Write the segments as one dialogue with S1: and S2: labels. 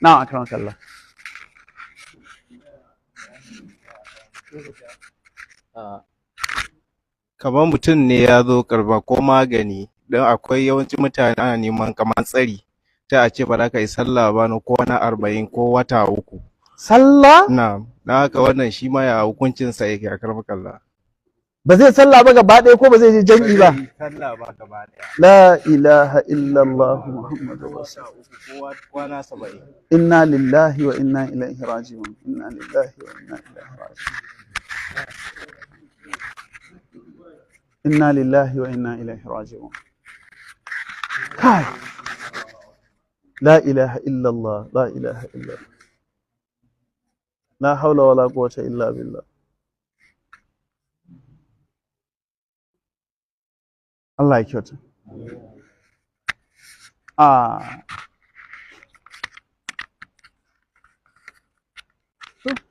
S1: na akram kallah.
S2: Kamar mutum ne ya zo karba ko magani, don akwai yawancin mutane ana neman kamar tsari, ta a ce ba za ka yi sallah ba na kwana 40 ko wata 3.
S1: Sallah?
S2: Na haka wannan shi ma ya hukuncinsa yake a karfa kalla.
S1: Ba zai sallah ba gaba ɗaya ko ba zai je jam'i ba?
S2: Sallah ba gaba ɗaya.
S1: La ilaha illallah Muhammadu Rasulullah.
S2: Kwana 70.
S1: Inna lillahi wa inna ilaihi raji'un. Inna lillahi wa inna ilaihi raji'un. Inna lillahi wa inna ilaihi raji'un. Kai. La ilaha illallah, la ilaha illallah. La hawla wa la quwwata illa billah. Allah ya kyauta.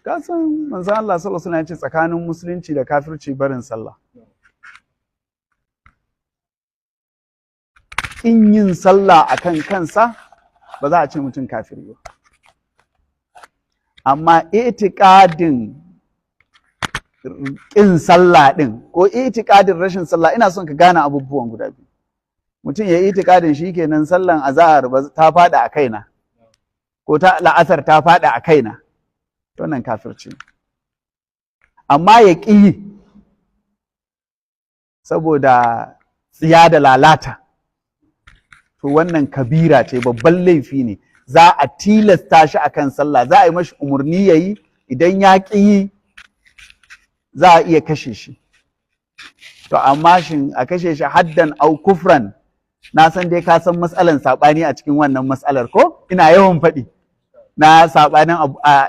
S1: Ka san manzon Allah sallallahu alaihi wasallam ya ce tsakanin musulunci da kafirci barin sallah. In yin sallah akan kansa ba za a ce mutum kafiri ba. Amma itikadin ƙin sallah ɗin ko itikadin rashin sallah, ina son ka gane abubuwan guda biyu. Mutum ya itikadin shi kenan sallan azahar ta faɗa a kaina ko ta la'asar ta faɗa a kaina, wannan kafirci. Amma ya ƙi saboda tsiya da lalata, to wannan kabira ce, babban laifi ne. Za a tilasta shi akan sallah, za a yi mashi umarni ya yi, idan ya ƙi yi za a iya kashe shi. To amma shin a kashe shi haddan au kufran, na san dai ka san matsalan saɓani a cikin wannan matsalar ko? Ina yawan faɗi na saɓanin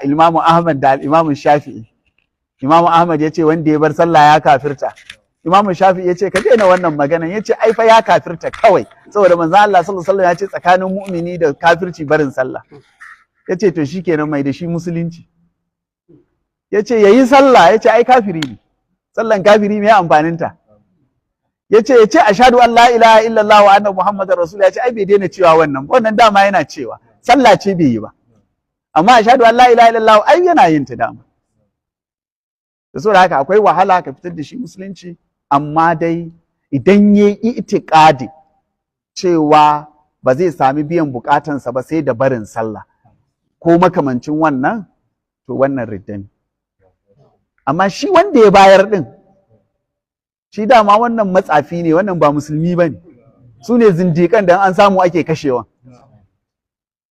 S1: Imamu Ahmad da Imamu Shafi'i. Imamu Ahmad ya ce wanda ya bar sallah ya kafirta. Imamu Shafi'i ya ce ka daina wannan maganan, ya ce ai fa ya kafirta kawai, saboda manzo Allah sallallahu alaihi wasallam ya ce tsakanin mu'mini da kafirci barin sallah. Ya ce to shikenan mai da shi musulunci. Ya ce ya yi sallah, ya ce ai kafiri ne, sallan kafiri mai amfaninta. Ya ce ashhadu an la ilaha illallah wa anna muhammadar rasulullah, ya ce ai bai daina cewa wannan dama yana cewa, sallah ce bai yi ba, amma ashhadu an la ilaha illallah ai yana yin ta dama. Da saboda haka akwai wahala ka fitar da shi musulunci, amma dai idan ya yi itikadi cewa ba zai sami biyan bukatansa ba sai da barin sallah ko makamancin wannan, to wannan ridda ne. Amma shi wanda ya bayar din, shi dama wannan matsafi ne, wannan ba musulmi ba ne, su ne zindiƙan da an samu ake kashewa.